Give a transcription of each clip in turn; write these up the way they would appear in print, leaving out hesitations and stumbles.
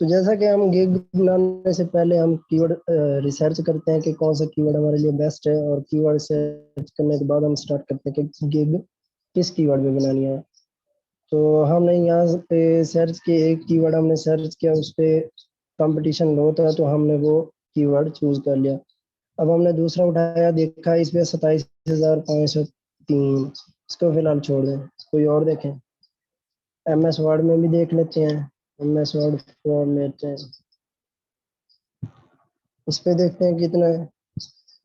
तो जैसा कि हम गिग बनाने से पहले हम कीवर्ड रिसर्च करते हैं कि कौन सा कीवर्ड हमारे लिए बेस्ट है, और कीवर्ड सर्च करने के बाद हम स्टार्ट करते हैं कि गिग किस कीवर्ड पे बनानी है। तो हमने यहाँ पे सर्च किया, एक कीवर्ड हमने सर्च किया, उस पर कंपटीशन लो था तो हमने वो कीवर्ड चूज कर लिया। अब हमने दूसरा उठाया, देखा इस पे 27,503, इसको फिलहाल छोड़ दें, कोई और देखें। MS वर्ड में भी देख लेते हैं, MS वर्ड फॉर्मेट है, इस पे देखते हैं कितना है,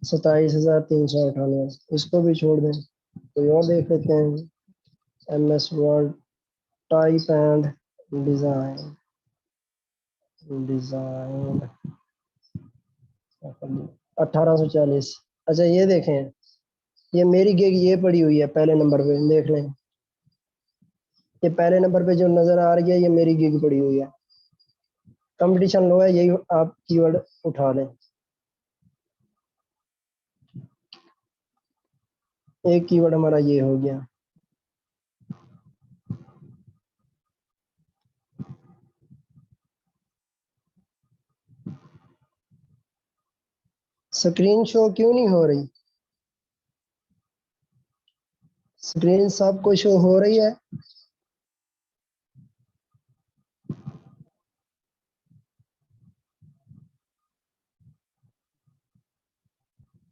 27,398, इसको भी छोड़ दें, कोई और देख लेते हैं। MS word type and design, design 1840। अच्छा ये देखें, ये मेरी गिग ये पड़ी हुई है पहले नंबर पे, देख लें, ये पहले नंबर पे जो नजर आ रही है ये मेरी गिग पड़ी हुई है। कंपटीशन लो है, यही आप कीवर्ड उठा लें। एक कीवर्ड हमारा ये हो गया। स्क्रीन शो क्यों नहीं हो रही? स्क्रीन सबको शो हो रही है?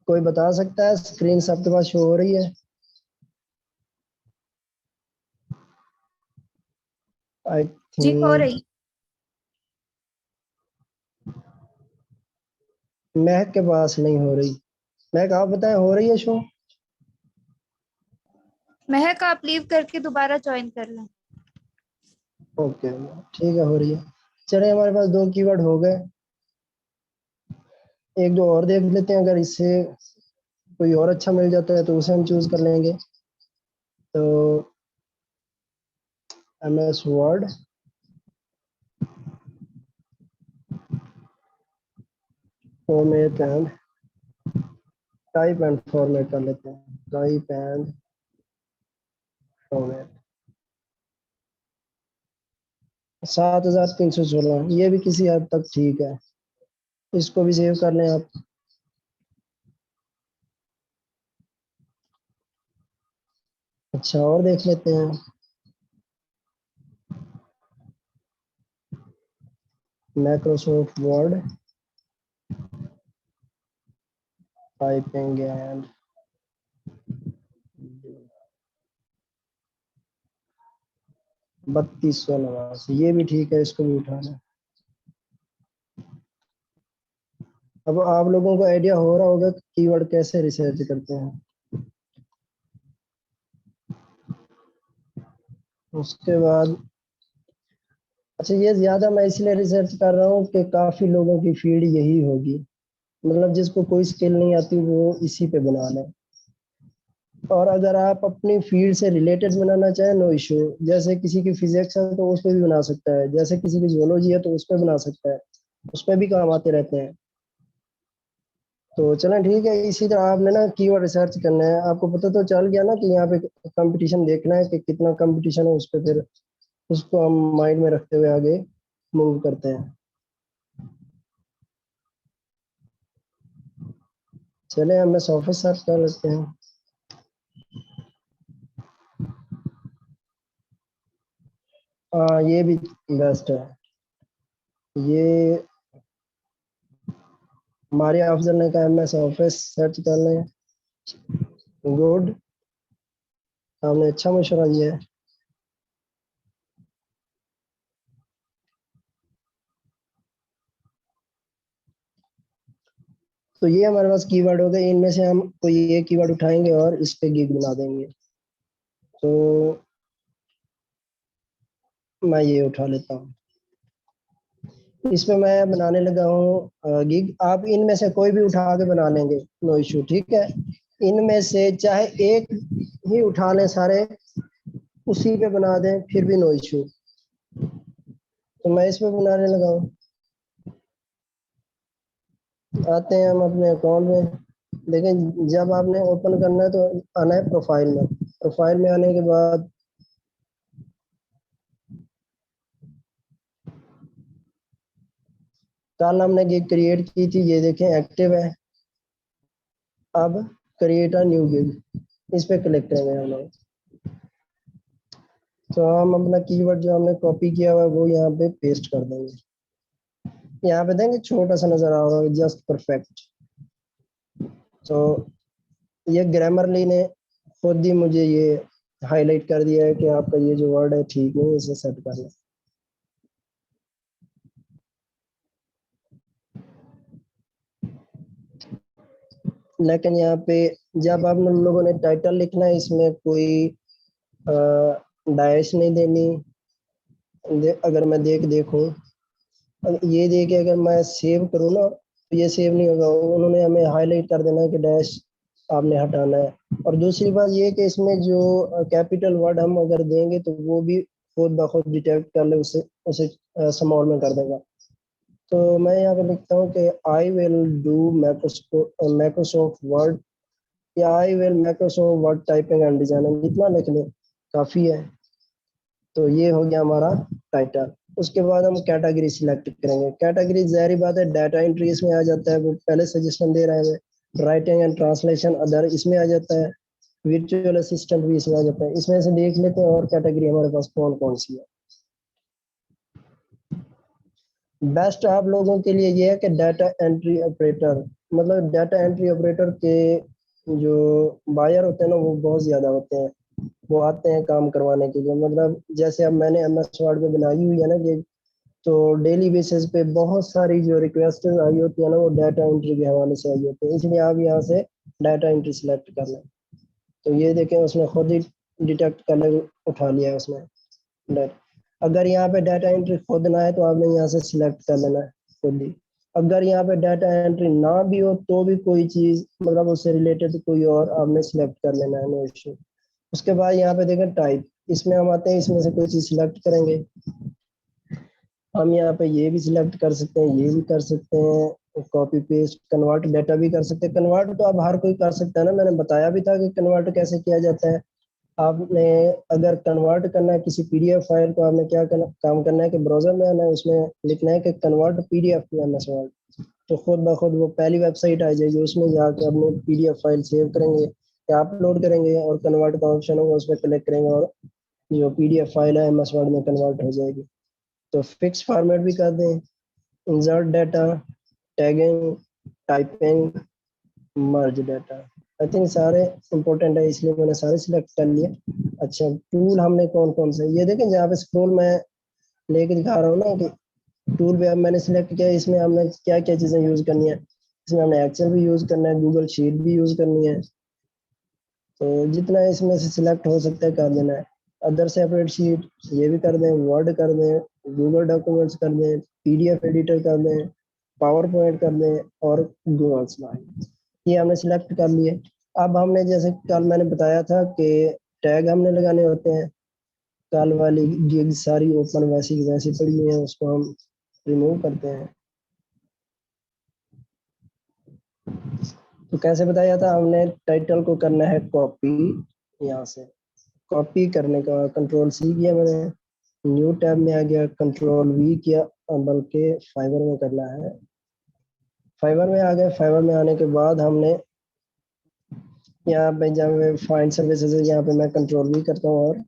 कोई बता सकता है स्क्रीन सबके पास शो हो रही है? आई जी हो थिंक रही। महक के पास नहीं हो रही। महक आप बताएं, हो रही है शो? महक आप लीव करके दोबारा ज्वाइन कर लें। ओके, ठीक है, हो रही है। चलिए हमारे पास दो कीवर्ड हो गए, एक दो और देख लेते हैं, अगर इससे कोई और अच्छा मिल जाता है तो उसे हम चूज कर लेंगे। तो MS word format and type and format कर लेते हैं, टाइप एंड फॉर्मेट। 7,316, ये भी किसी हद तक ठीक है, इसको भी सेव कर लें आप। अच्छा और देख लेते हैं। माइक्रोसॉफ्ट वर्ड टाइपिंग एंड 3289, ये भी ठीक है, इसको भी उठाना। अब आप लोगों को आइडिया हो रहा होगा कि कीवर्ड कैसे रिसर्च करते हैं। उसके बाद अच्छा, ये ज्यादा मैं इसलिए रिसर्च कर रहा हूँ कि काफी लोगों की फील्ड यही होगी, मतलब जिसको कोई स्किल नहीं आती वो इसी पे बना ले। और अगर आप अपनी फील्ड से रिलेटेड बनाना चाहें, नो इशू, जैसे किसी की फिजिक्स है तो उस पर भी बना सकता है, जैसे किसी की जियोलॉजी है तो उस पर बना सकता है, उस पर भी काम आते रहते हैं। तो चलें ठीक है, इसी तरह आपने ना कीवर्ड रिसर्च करना है, आपको पता तो चल गया ना कि यहाँ पे कंपटीशन देखना है कि कितना कंपटीशन है, उस पर फिर उसको हम माइंड में रखते हुए आगे मूव करते हैं। चले हम ऑफिस सर्च कर लेते हैं। हाँ ये भी बेस्ट है, ये हमारे अफजल ने कहा MS ऑफिस सर्च कर लें। गुड, हमने अच्छा मशवरा दिया है। तो ये हमारे पास कीवर्ड हो गए, इनमें से हम कोई एक कीवर्ड उठाएंगे और इस पे गिग बना देंगे। तो मैं ये उठा लेता हूँ, इसमें मैं बनाने लगा हूँ गिग। आप इनमें से कोई भी उठा के बना लेंगे, नो इशू, ठीक है। इनमें से चाहे एक ही उठा लें सारे, उसी पे बना दें, फिर भी नो इशू। तो मैं इसमें बनाने लगा हूँ। आते हैं हम अपने अकाउंट में, देखें जब आपने ओपन करना है तो आना है प्रोफाइल में, प्रोफाइल में आने के बाद कल हमने गिग क्रिएट की थी, ये देखें एक्टिव है। अब क्रिएट अ न्यू गिग, इस पे क्लिक करेंगे हम लोग। तो हम अपना कीवर्ड जो हमने कॉपी किया हुआ है वो यहाँ पे पेस्ट कर देंगे। यहाँ पे देंगे छोटा सा नजर आ रहा है जस्ट परफेक्ट। तो ये ग्रामरली ने खुद ही मुझे ये हाईलाइट कर दिया है कि आपका ये जो वर्ड है ठीक नहीं, इसे सेट कर लें। लेकिन यहाँ पे जब आप लोगों ने टाइटल लिखना है, इसमें कोई डैश नहीं देनी। अगर मैं देखूं, ये देखे अगर मैं सेव करूँ ना तो ये सेव नहीं होगा, उन्होंने हमें हाईलाइट कर देना है कि डैश आपने हटाना है। और दूसरी बात ये कि इसमें जो कैपिटल वर्ड हम अगर देंगे तो वो भी खुद ब खुद डिटेक्ट कर ले, उसे स्मॉल में कर देगा। तो मैं यहाँ पे लिखता हूँ कि I will do Microsoft Word, या I will Microsoft Word typing and designing, इतना लिख लें काफ़ी है। तो ये हो गया हमारा टाइटल। उसके बाद हम कैटेगरी सिलेक्ट करेंगे। कैटेगरी ज़ाहिर बात है डाटा एंट्री इसमें आ जाता है, वो पहले सजेशन दे रहे हैं। राइटिंग एंड ट्रांसलेशन अदर इसमें आ जाता है। वर्चुअल असिस्टेंट भी इसमें आ जाता है। इसमें से देख लेते हैं और कैटेगरी हमारे पास कौन कौन सी है। बेस्ट आप लोगों के लिए ये है कि डाटा एंट्री ऑपरेटर, मतलब डाटा एंट्री ऑपरेटर के जो बायर होते हैं ना वो बहुत ज़्यादा होते हैं। वो आते हैं काम करवाने के लिए, मतलब जैसे अब मैंने MS वर्ड पे बनाई हुई है ना कि, तो डेली बेसिस पे बहुत सारी जो रिक्वेस्ट आई होती है ना वो डाटा एंट्री के हवाले से आई होती है, इसलिए आप यहाँ से डाटा एंट्री सिलेक्ट कर लें। तो ये देखें उसने खुद ही डिटेक्ट कर उठा लिया है उसने। अगर यहाँ पे डाटा एंट्री खुद ना है तो आपने यहाँ से सिलेक्ट कर लेना है खुद ही। अगर यहाँ पे डाटा एंट्री ना भी हो तो भी कोई चीज़ मतलब उससे रिलेटेड कोई और आपने सिलेक्ट कर लेना है, नो इश्यू। उसके बाद यहाँ पे देखें टाइप, इसमें हम आते हैं, इसमें से कोई चीज़ सिलेक्ट करेंगे। हम यहाँ पे ये भी सिलेक्ट कर सकते हैं, ये भी कर सकते हैं, कॉपी पेस्ट कन्वर्ट डाटा भी कर सकते हैं। कन्वर्ट तो अब हर कोई कर सकता है ना, मैंने बताया भी था कि कन्वर्ट कैसे किया जाता है। आपने अगर कन्वर्ट करना है किसी PDF फाइल को, आपने काम करना है कि ब्राउजर में आना है, उसमें लिखना है कि convert PDF to MS word. तो खुद ब खुद वो पहली वेबसाइट आ जाएगी, उसमें जाकर अपने PDF फाइल सेव करेंगे या अपलोड करेंगे और कन्वर्ट का ऑप्शन होगा, उस पर क्लिक करेंगे और जो PDF फाइल है MS वर्ड में कन्वर्ट हो जाएगी। तो फिक्स फॉर्मेट भी कर दें, insert data, tagging, typing, merge data. I think सारे इंपॉर्टेंट है इसलिए मैंने सारे सिलेक्ट कर लिए। अच्छा, टूल हमने कौन कौन से, ये देखें जहाँ पे स्क्रॉल मैं लेके दिखा रहा हूँ ना कि टूल पे अब मैंने सिलेक्ट किया, इसमें हमने क्या क्या चीज़ें यूज़ करनी है। इसमें हमने एक्सेल भी यूज़ करना है, गूगल शीट भी यूज़ करनी है। तो जितना इसमें से सिलेक्ट हो सकता है कर देना है। अदर सेपरेट शीट ये भी कर दें, वर्ड कर दें, गूगल डॉक्यूमेंट्स कर दें, PDF एडिटर कर दें, पावर पॉइंट कर दें और गूगल स्लाइड, ये हमने सिलेक्ट कर लिए। अब हमने जैसे कल मैंने बताया था कि टैग हमने लगाने होते हैं। कल वाली गिग सारी ओपन वैसी की वैसी पड़ी हुई है, उसको हम रिमूव करते हैं। तो कैसे बताया था, हमने टाइटल को करना है कॉपी, यहाँ से कॉपी करने का कंट्रोल C किया मैंने, न्यू टैब में आ गया, कंट्रोल V किया, बल्कि फाइवर में करना है। फाइवर में आ गए, फाइवर में आने के बाद हमने यहाँ पे जब फाइंड सर्विसेज है यहाँ पे मैं कंट्रोल V करता हूँ और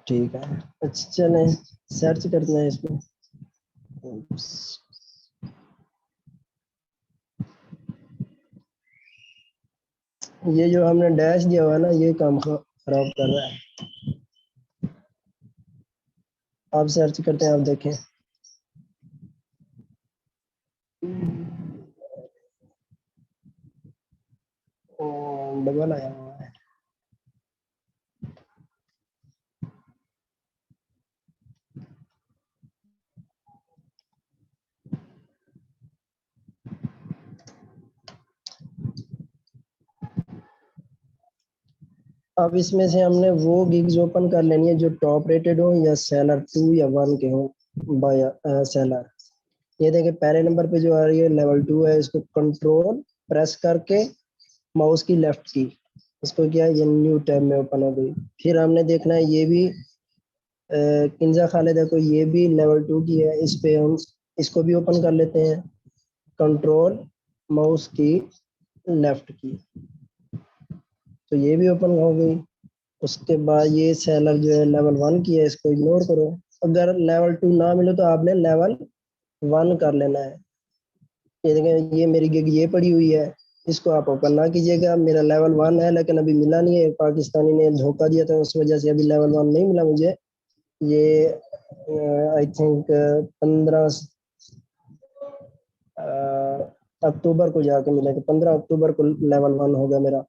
ठीक है। अच्छा चलें सर्च करते हैं इसमें। ये जो हमने डैश दिया हुआ है ना ये काम खराब कर रहा है। आप सर्च करते हैं, आप देखें डबल आया हुआ है। अब इसमें से हमने वो गिग्स ओपन कर लेनी है जो टॉप रेटेड हो या सेलर 2 या 1 के हो बाय सेलर। ये देखिए पहले नंबर पे जो आ रही है लेवल 2 है, इसको कंट्रोल प्रेस करके माउस की लेफ्ट की इसको क्या ये न्यू टैब में ओपन हो गई। फिर हमने देखना है ये भी किंजा खालिदा को, ये भी लेवल 2 की है। इस पे हम इसको भी ओपन कर लेते हैं, कंट्रोल माउस की लेफ्ट की, तो ये भी ओपन हो गई। उसके बाद ये सेलर जो है लेवल 1 की है, इसको इग्नोर करो। अगर लेवल 2 ना मिले तो आपने लेवल 1 कर लेना है। ये देखें ये मेरी गिग ये पड़ी हुई है, इसको आप ओपन ना कीजिएगा। मेरा लेवल 1 है लेकिन अभी मिला नहीं है, पाकिस्तानी ने धोखा दिया था, उस वजह से अभी लेवल 1 नहीं मिला मुझे। ये आई थिंक 15 अक्टूबर को जाके मिलेगा, 15 अक्टूबर को लेवल 1 होगा मेरा।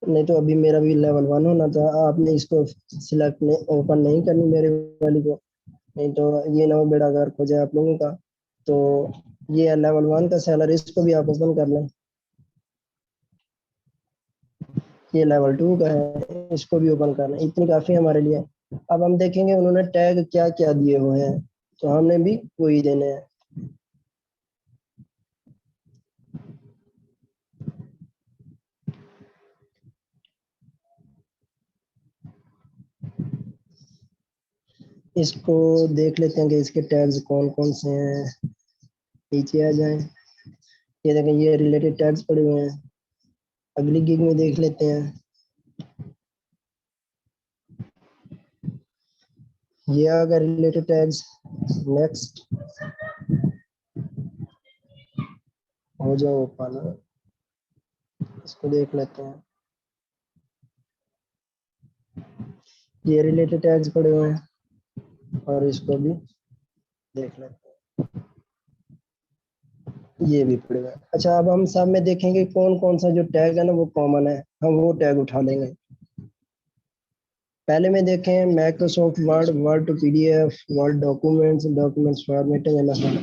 नहीं तो अभी मेरा भी लेवल 1 होना था। आपने इसको सिलेक्ट नहीं, ओपन नहीं करनी मेरे वाली को, नहीं तो ये ना हो बेड़ा गर्क हो जाए आप लोगों का। तो ये है लेवल 1 का सैलरी, इसको भी आप ओपन कर लें। ये लेवल 2 का है, इसको भी ओपन कर लें। इतनी काफ़ी हमारे लिए। अब हम देखेंगे उन्होंने टैग क्या क्या दिए हुए हैं, तो हमने भी वही देने हैं। इसको देख लेते हैं कि इसके टैग्स कौन कौन से हैं। नीचे आ जाएं, ये देखें ये रिलेटेड टैग्स पड़े हुए हैं। अगली गिग में देख लेते हैं, ये आ गए रिलेटेड टैग्स। नेक्स्ट हो जाओ ओपन, इसको देख लेते हैं। ये रिलेटेड टैग्स पड़े हुए हैं और इसको भी देख लेते हैं, ये भी पड़े हुए हैं। अच्छा अब हम सब में देखेंगे कौन कौन सा जो टैग है ना वो कॉमन है, हम वो टैग उठा लेंगे। पहले में देखें Microsoft Word, Word to PDF, Word documents, documents formatting and other.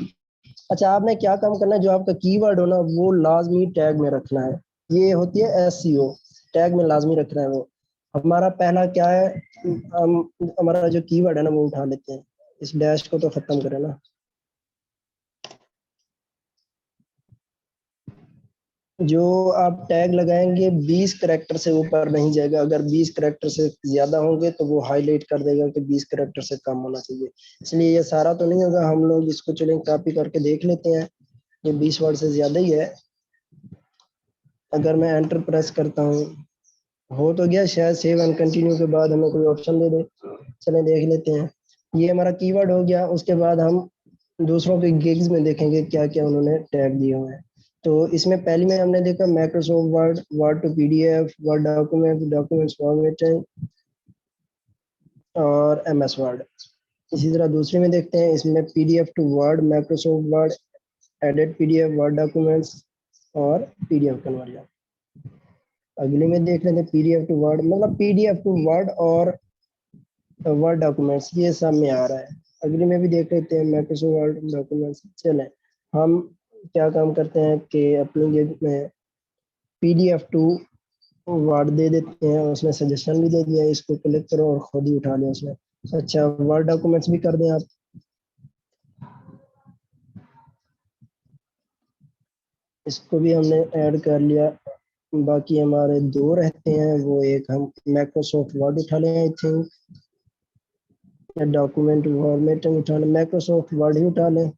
अच्छा आपने क्या काम करना है, जो आपका कीवर्ड हो ना वो लाजमी टैग में रखना है। ये होती है एसईओ, टैग में लाजमी रखना है वो। हमारा पहला क्या है, हम हमारा जो कीवर्ड है ना वो उठा लेते हैं। इस डैश को तो खत्म करें ना। जो आप टैग लगाएंगे 20 करेक्टर से ऊपर नहीं जाएगा। अगर 20 करेक्टर से ज्यादा होंगे तो वो हाईलाइट कर देगा कि 20 करेक्टर से कम होना चाहिए। इसलिए ये सारा तो नहीं होगा, हम लोग इसको चलें कॉपी करके देख लेते हैं। ये 20 वर्ड से ज्यादा ही है। अगर मैं एंटर प्रेस करता हूँ, हो तो गया शायद, सेव एंड कंटिन्यू के बाद हमें कोई ऑप्शन दे दे। चलें देख लेते हैं। ये हमारा कीवर्ड हो गया। उसके बाद हम दूसरों के गिग्स में देखेंगे क्या क्या उन्होंने टैग दिए हुए हैं। तो इसमें पहली में हमने देखा Microsoft Word, Word to PDF, Word document, documents formatting और एमएस वर्ड। इसी तरह दूसरे में देखते हैं, इसमें PDF to Word, Microsoft Word, edit PDF, Word documents और पीडीएफ कन्वर्जन। अगले में देख लेते हैं पीडीएफ टू वर्ड, मतलब पीडीएफ टू वर्ड और वर्ड डॉक्यूमेंट्स, ये सब में आ रहा है। अगले में भी देख लेते हैं माइक्रोसॉफ्ट वर्ड डॉक्यूमेंट्स। चलें हम क्या काम करते हैं कि अपनी में पीडीएफ टू वर्ड दे देते हैं। उसने सजेशन भी दे दिया है, इसको क्लिक करो और खुद ही उठा लें उसने। अच्छा वर्ड डॉक्यूमेंट्स भी कर दें आप। इसको भी हमने ऐड कर लिया। बाकी हमारे दो रहते हैं, वो एक हम माइक्रोसॉफ्ट वर्ड उठा लें आई थिंक, या डॉक्यूमेंट फॉर्मेटिंग उठा लें। माइक्रोसॉफ्ट वर्ड ही उठा लें।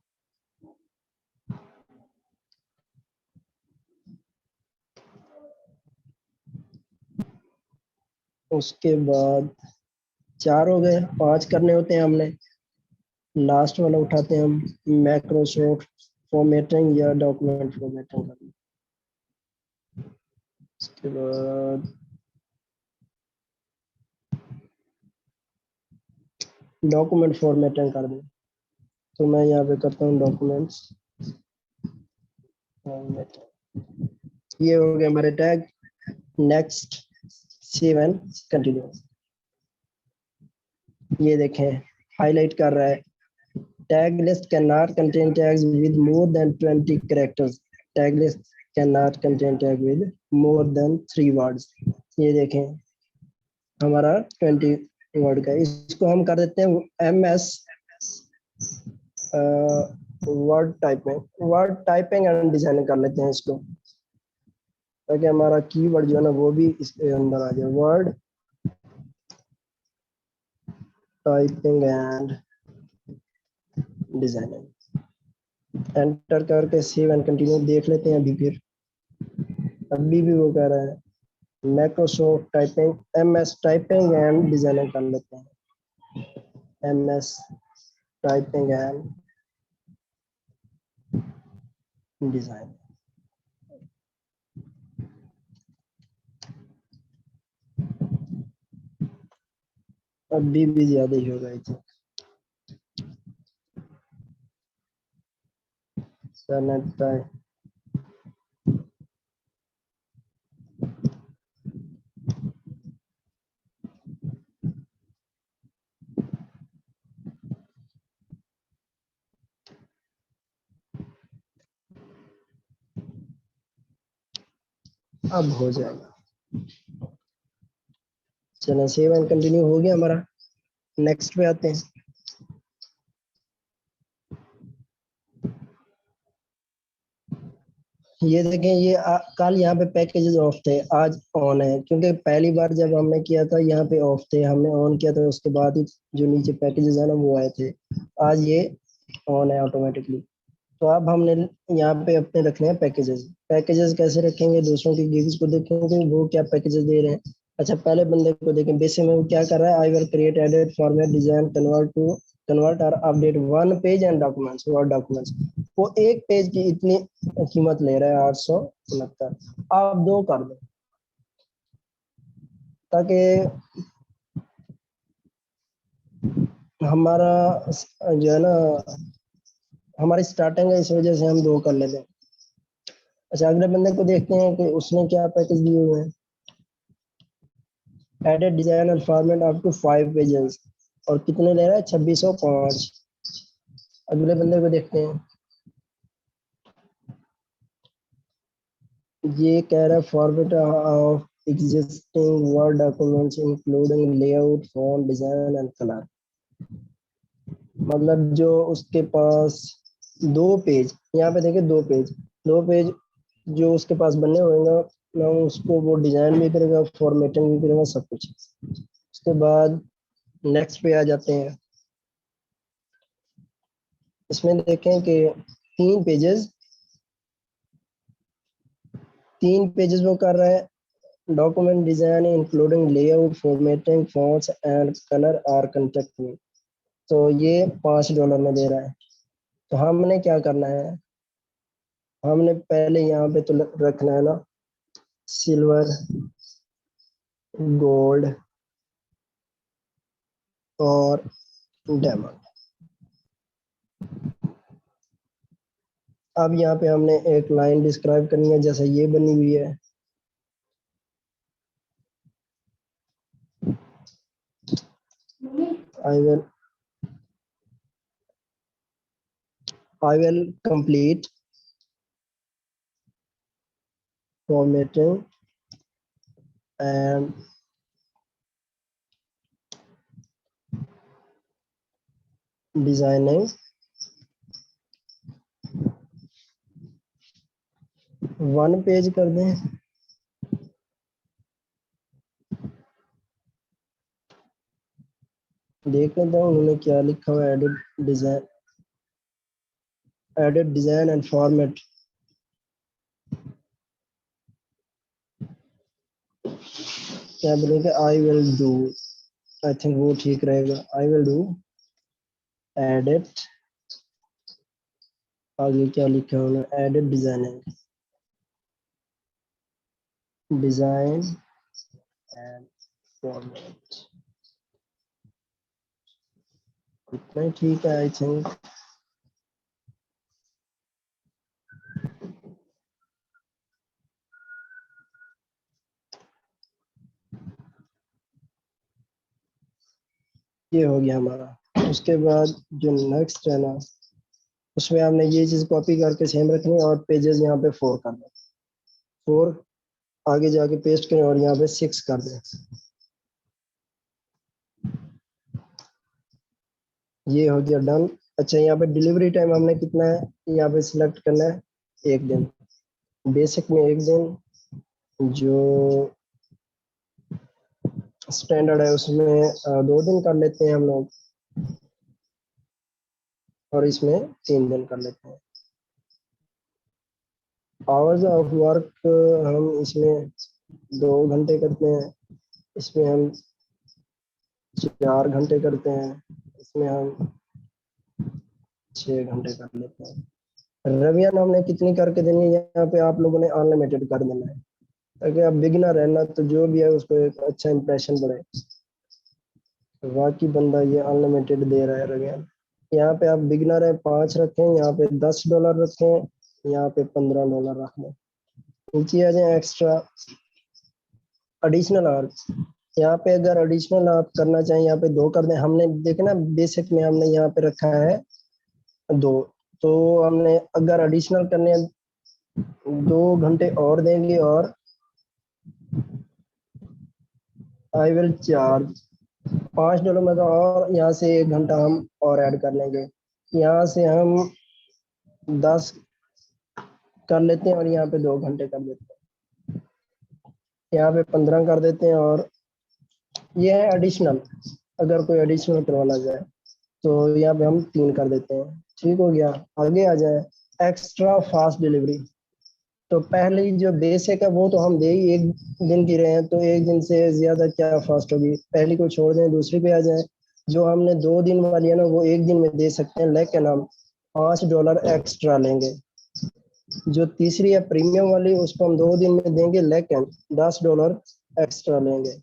उसके बाद 4 हो गए, 5 करने होते हैं हमने। लास्ट वाला उठाते हैं हम, माइक्रोसॉफ्ट फॉर्मेटिंग या डॉक्यूमेंट फॉर्मेटिंग करना। उसके बाद डॉक्यूमेंट फॉर्मेटिंग कर दें, तो मैं यहाँ पे करता हूँ डॉक्यूमेंट्स फॉर्मेटिंग। ये हो गए हमारे tag. Next save and continue. ये देखें हाईलाइट कर रहा है, tag list can not contain tags with more than 20 characters, tag list can not contain tag with more than 3 words. ये देखें हमारा 20 वर्ड का। इसको हम कर देते हैं MS word typing, word typing and designing कर लेते हैं इसको। ताकि हमारा कीवर्ड जो है ना वो भी इसके अंदर आ जाए। Word typing and designing, enter करके सेव एंड कंटिन्यू देख लेते हैं। अभी भी वो कह रहा है Microsoft typing, MS typing and designing कर लेते हैं। MS typing and design. अभी भी ज्यादा ही होगा इतना। अब हो जाएगा। चलो सेव एंड कंटिन्यू हो गया हमारा। नेक्स्ट पे आते हैं। ये देखें, ये कल यहाँ पे पैकेजेस ऑफ थे, आज ऑन है, क्योंकि पहली बार जब हमने किया था यहाँ पे ऑफ थे, हमने ऑन किया था, उसके बाद ही जो नीचे पैकेजेस है ना वो आए थे। आज ये ऑन है ऑटोमेटिकली। तो अब हमने यहाँ पे अपने रखने हैं पैकेजेस। पैकेजेस कैसे रखेंगे? दूसरों के गिग्स को देखेंगे वो क्या पैकेजेस दे रहे हैं। अच्छा, पहले बंदे को देखें, बेसिक में वो क्या कर रहा है। I will create edit format design convert और update one page and documents word documents. वो एक पेज की इतनी कीमत ले रहा है 869। आप दो कर दो ताकि हमारा जो है ना हमारी स्टार्टिंग है, इस वजह से हम दो कर लेते हैं। अच्छा, अगले बंदे को देखते हैं कि उसने क्या पैकेज दिए हुए हैं। एडिट डिजाइन और फॉर्मेट अप टू 5 पेजेस, और कितने ले रहा है? 2605। अगले बंदे को देखते हैं। ये कह रहा है format of existing word documents including layout font design and colour. मतलब जो उसके पास दो पेज, यहाँ पे देखिए दो पेज जो उसके पास बने होंगे ना, उसको वो डिजाइन भी करेगा, फॉर्मेटिंग भी करेगा, सब कुछ। उसके बाद नेक्स्ट पे आ जाते हैं। इसमें देखें कि तीन पेजेस वो कर रहा है। Document design including layout formatting fonts and colour are contact में। तो ये $5 में दे रहा है। तो हमने क्या करना है, हमने पहले यहाँ पे तो रखना है ना सिल्वर, गोल्ड और डायमंड। अब यहाँ पे हमने एक लाइन डिस्क्राइब करनी है, जैसे ये बनी हुई है। I will complete formatting and designing 1 page कर दें। देख लेते हैं उन्होंने क्या लिखा हुआ है। Edit design and format. क्या बोलेंगे? आई विल डू, आई थिंक वो ठीक रहेगा। आई विल डू एडिट, आगे क्या लिखा है उन्होंने? Edit design and format. इतना ही ठीक है आई थिंक। ये हो गया हमारा। उसके बाद जो नेक्स्ट है ना, उसमें हमने ये चीज कॉपी करके सेम रखनी है और पेजेस यहाँ पे 4 कर दें। 4 आगे जाके पेस्ट करें और यहाँ पे 6 कर दें। ये हो गया डन। अच्छा, यहाँ पे डिलीवरी टाइम हमने कितना है यहाँ पे सिलेक्ट करना है? 1 दिन। बेसिक में 1 दिन, जो स्टैंडर्ड है उसमें 2 दिन कर लेते हैं हम लोग, और इसमें 3 दिन कर लेते हैं। आवर्स ऑफ वर्क हम इसमें 2 घंटे करते हैं, इसमें हम 4 घंटे करते हैं, इसमें हम 6 घंटे कर लेते हैं। रवियान हमने कितनी करके देनी है, यहाँ पे आप लोगों ने अनलिमिटेड कर देना है, ताकि आप बिगिनर है ना, तो जो भी है उसको एक अच्छा इंप्रेशन पड़े। बाकी बंदा ये अनलिमिटेड दे रहा है रवियान। यहाँ पे आप बिगिनर है 5 रखें, यहाँ पे $10 रखें, यहाँ पे $15 रख लें। नीचे आ जाए एक्स्ट्रा एडिशनल आवर्स। यहाँ पे अगर एडिशनल आप करना चाहें, यहाँ पे 2 कर दें। हमने देखे ना बेसिक में हमने यहाँ पे रखा है 2, तो हमने अगर एडिशनल करने 2 घंटे और देंगे, और आई विल चार्ज $5 में, तो और यहाँ से 1 घंटा हम और ऐड कर लेंगे। यहाँ से हम 10 कर लेते हैं और यहाँ पे 2 घंटे कर देते हैं, यहाँ पे 15 कर देते हैं। और ये है एडिशनल, अगर कोई एडिशनल करवाना जाए तो यहाँ पे हम 3 कर देते हैं। ठीक हो गया। आगे आ जाए एक्स्ट्रा फास्ट डिलीवरी। तो पहले जो बेसिक है वो तो हम दे ही 1 दिन की रहे हैं, तो 1 दिन से ज्यादा क्या फास्ट होगी, पहली को छोड़ दें दूसरी पे आ जाए। जो हमने 2 दिन वाली है ना वो 1 दिन में दे सकते हैं, लेकिन हम $5 एक्स्ट्रा लेंगे। जो तीसरी है प्रीमियम वाली, उसको हम 2 दिन में देंगे, लेकिन $10 एक्स्ट्रा लेंगे।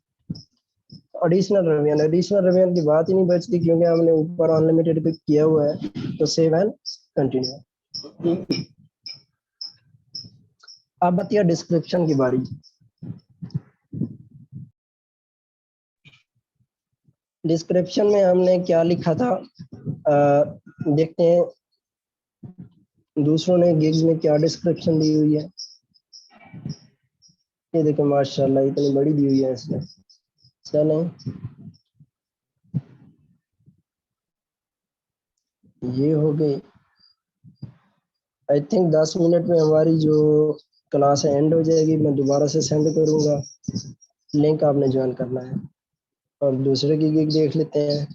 एडिशनल रेवेन्यू की बात ही नहीं बचती, क्योंकि हमने ऊपर अनलिमिटेड पे किया हुआ है। तो सेव एंड कंटिन्यू। अब बताइए डिस्क्रिप्शन की बारी। डिस्क्रिप्शन में हमने क्या लिखा था, देखते हैं दूसरों ने गिग्स में क्या डिस्क्रिप्शन दी हुई है। ये देखो माशाल्लाह इतनी बड़ी दी हुई है इसमें। चलें, ये हो गई। आई थिंक 10 मिनट में हमारी जो क्लास है एंड हो जाएगी। मैं दोबारा से सेंड करूंगा, लिंक आपने ज्वाइन करना है, और दूसरे की गिग देख लेते हैं।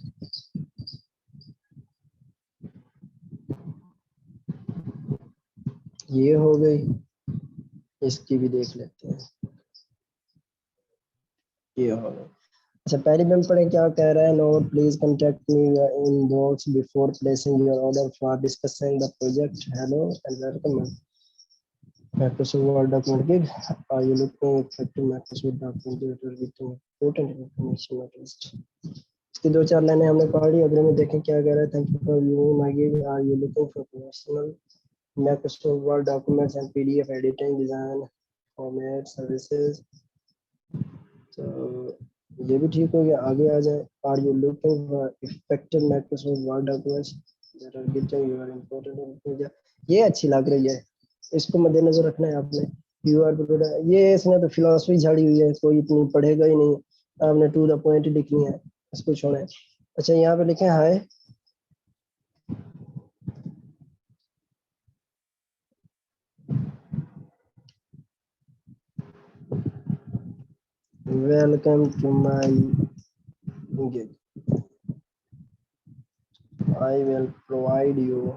ये हो गई, इसकी भी देख लेते हैं। ये हो गई। अच्छा, पहले में पढ़े क्या कह रहा है। Note, please contact me in box before placing your order for discussing the project. Hello and welcome. Microsoft Word document gig. Are you looking effective Microsoft document editor with important information at least? इसकी 2-4 लाइनें हमने पढ़ी। अगले में देखें क्या कह रहा है। Thank you for viewing my gig. Are you looking for professional Microsoft Word documents and PDF editing, design, format, services? तो ये भी ठीक हो गया। आगे आ जाए। Are you looking for effective Microsoft Word documents that are getting your important? ये अच्छी लग रही है, इसको मद्देनजर रखना है आपने। यू आर, ये इसमें तो फिलोसफी झाड़ी हुई है, कोई इतनी पढ़ेगा ही नहीं। आपने टू द पॉइंट लिखनी है, इसको छोड़े। अच्छा, यहाँ पे लिखे hi, welcome to my gig, I will provide you.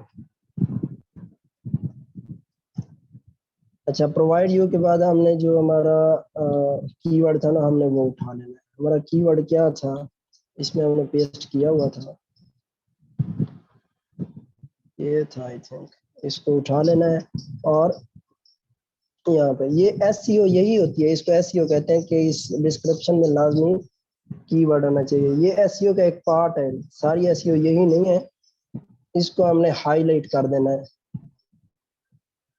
अच्छा, प्रोवाइड यू के बाद हमने जो हमारा कीवर्ड था ना, हमने वो उठा लेना है। हमारा कीवर्ड क्या था, इसमें हमने पेस्ट किया हुआ था, ये था आई थिंक। इसको उठा लेना है, और यहाँ पे ये एसईओ यही होती है, इसको एसईओ कहते हैं कि इस डिस्क्रिप्शन में लाजमी कीवर्ड आना चाहिए। ये एसईओ का एक पार्ट है, सारी एसईओ यही नहीं है। इसको हमने हाईलाइट कर देना है,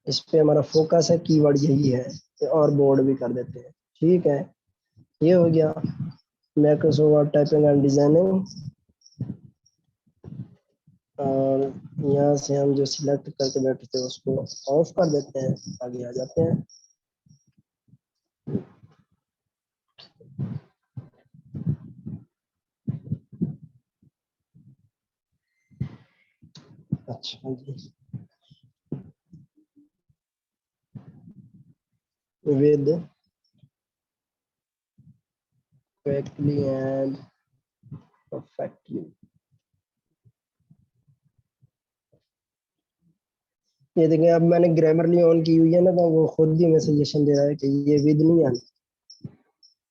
इस पे हमारा फोकस है, कीवर्ड यही है। और बोर्ड भी कर देते हैं। ठीक है, ये हो गया Microsoft Word typing and designing. और यहाँ से हम जो सिलेक्ट करके बैठे थे उसको ऑफ कर देते हैं, आगे आ जाते हैं। अच्छा जी, विद quickly and perfectly। ये देखिए अब मैंने ग्रामरली ऑन की हुई है ना, तो वो खुद ही हमें सजेशन दे रहा है कि ये विद नहीं आना,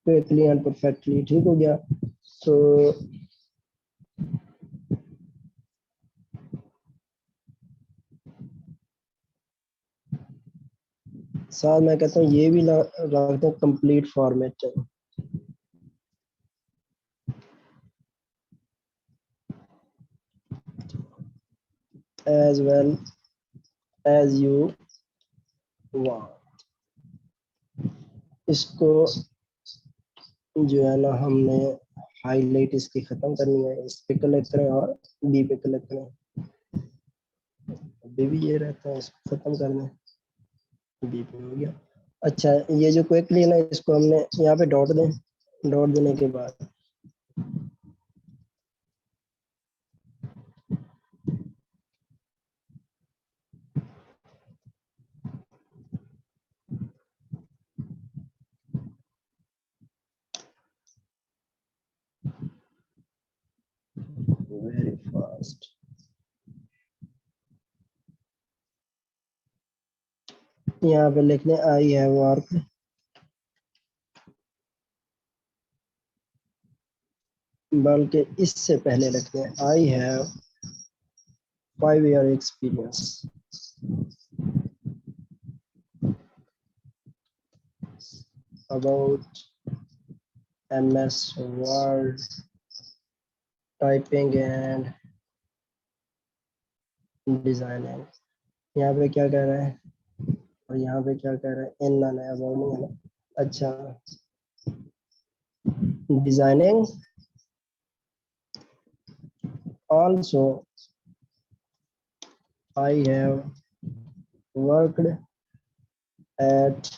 क्विकली एंड परफेक्टली। ठीक हो गया। तो साथ मैं कहता हूँ ये भी रखते हैं complete format as well as you want। इसको जो है ना हमने हाईलाइट इसकी खत्म करनी है, इस पे क्लिक करें और बी पे क्लिक करें। अभी भी ये रहता है, इसको खत्म करना है, बी पे हो गया। अच्छा ये जो क्विकली है ना, इसको हमने यहाँ पे डॉट दें, डॉट देने के बाद वेरी फास्ट, यहाँ पे लिख लें आई हैव वर्क, बल्कि इससे पहले रखते हैं I have 5 year experience about MS Word typing and designing. यहाँ पे क्या कह रहा है और यहाँ पे क्या कह रहा है, इन ना नया अबाउट नहीं है ना। अच्छा designing also I have worked at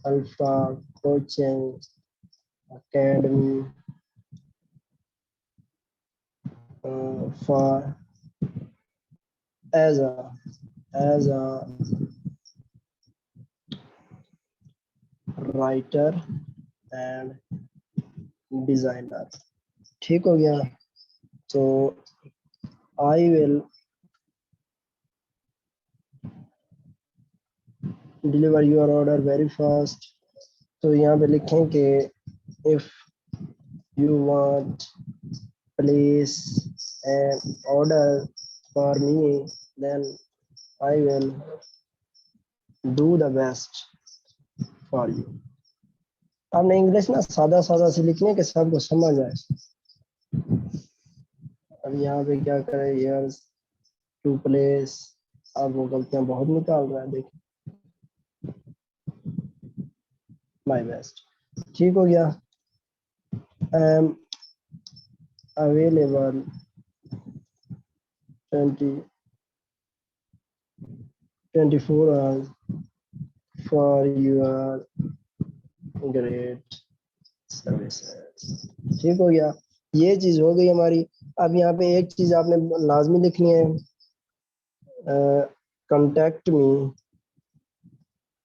Alpha Coaching Academy for as a writer and designer। ठीक हो गया। तो I will deliver your order very fast। तो यहाँ पे लिखें कि if you want place an order for me then I will do the best for you। आपने इंग्लिश ना सादा सादा से लिखनी है कि सबको समझ आए। अब यहाँ पे क्या करें, हियर टू प्लेस, अब वो गलतियां बहुत निकाल रहा है, देखिए माय बेस्ट। ठीक हो गया। I am available 24 hours for your great services. ठीक हो गया, ये चीज हो गई हमारी। अब यहाँ पे एक चीज आपने लाजमी लिखनी है, contact me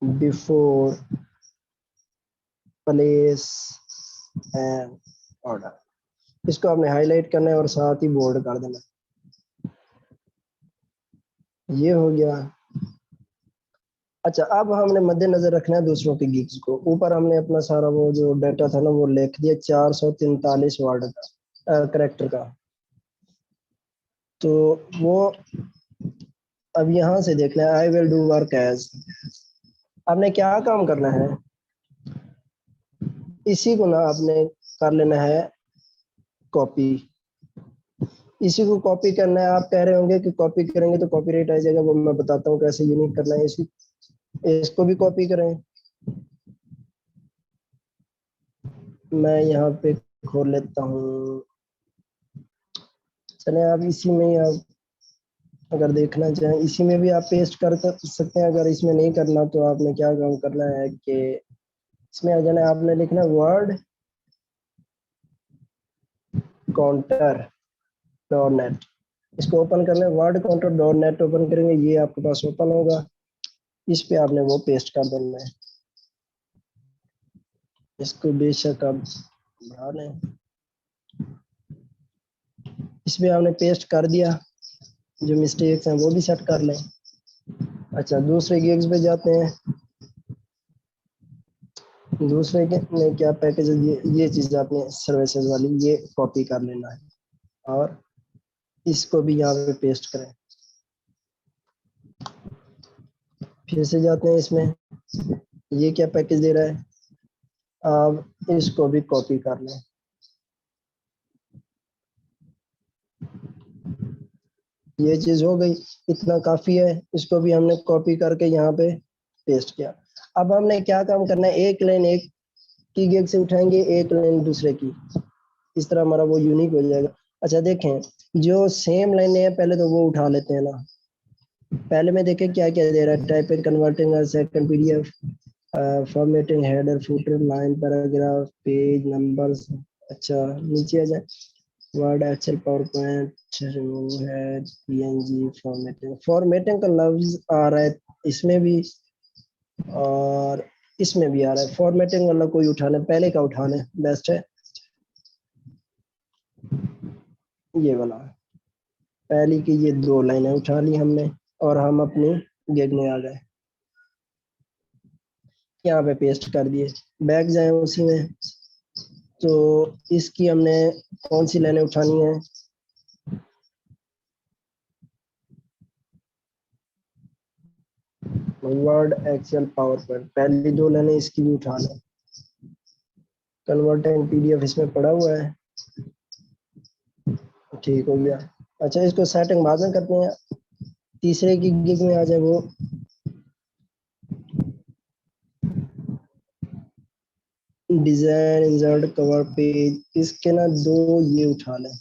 before place and order। इसको आपने हाईलाइट करना है और साथ ही बोल्ड कर देना। ये हो गया। अच्छा अब हमने मद्देनजर रखना है दूसरों के गिग्स को। ऊपर हमने अपना सारा वो जो डाटा था ना वो लिख दिया 443 वर्ड का करेक्टर का। तो वो अब यहाँ से देख लें, I will do work age. आपने क्या काम करना है, इसी को ना आपने कर लेना है कॉपी। इसी को कॉपी करना है। आप कह रहे होंगे कि कॉपी करेंगे तो कॉपीराइट आ जाएगा, वो मैं बताता हूँ कैसे यूनिक करना है। इसको भी कॉपी करें। मैं यहाँ पे खोल लेता हूँ, चले आप इसी में ही आप अगर देखना चाहें इसी में भी आप पेस्ट कर सकते हैं। अगर इसमें नहीं करना तो आपने क्या काम करना है कि इसमें आ जाना है, आपने लिखना वर्ड काउंटर डॉट नेट। इसको ओपन करना है, word counter dot net open करेंगे, ये आपके पास ओपन होगा। इस पे आपने वो पेस्ट कर देना है। इसको बेशक अब उठा लें। इसमें आपने पेस्ट कर दिया, जो मिस्टेक्स हैं वो भी सेट कर लें। अच्छा, दूसरे गिग्स पे जाते हैं। दूसरे के में क्या पैकेज, ये चीज़ आपने सर्विसेज वाली ये कॉपी कर लेना है और इसको भी यहाँ पे पेस्ट करें। फिर से जाते हैं इसमें, ये क्या पैकेज दे रहा है, अब इसको भी कॉपी कर लें। ये चीज हो गई, इतना काफी है। इसको भी हमने कॉपी करके यहाँ पे पेस्ट किया। अब हमने क्या काम करना है, एक लाइन एक की गिग से उठाएंगे, एक लाइन दूसरे की, इस तरह हमारा वो यूनिक हो जाएगा। अच्छा देखें, जो सेम लाइन है पहले तो वो उठा लेते हैं ना। पहले में देखें क्या क्या दे रहा है, type and converting second PDF, formatting header footer line paragraph page numbers. अच्छा नीचे आ जाए, वर्ड एक्सेल पावर पॉइंट है पीएनजी फॉर्मेटिंग। फॉर्मेटिंग का लफ्ज आ रहा है इसमें भी और इसमें भी आ रहा है। फॉर्मेटिंग वाला कोई उठाना, पहले का उठाना बेस्ट है, ये वाला। पहली की ये दो लाइनें उठा ली हमने और हम अपनी गिग में आ गए, यहाँ पे पेस्ट कर दिए। बैक जाए उसी में, तो इसकी हमने कौन सी लाइनें उठानी है, वर्ड एक्सेल पावर पॉइंट, पहली दो लाइनें इसकी भी उठा लें। कन्वर्टिंग पीडीएफ इसमें पड़ा हुआ है, ठीक हो गया। अच्छा इसको सेटिंग बाद में करते हैं, तीसरे की गिग में आ जाए वो। डिजाइन इंसर्ट कवर पेज, इसके ना दो ये उठा लें।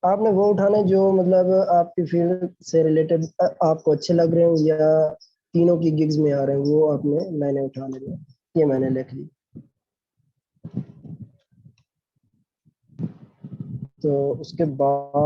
आपने वो उठाने जो मतलब आपकी फील्ड से रिलेटेड आपको अच्छे लग रहे हो या तीनों की गिग्स में आ रहे हैं, वो आपने लाइनें उठा लेनी। ये मैंने लिख ली। तो उसके बाद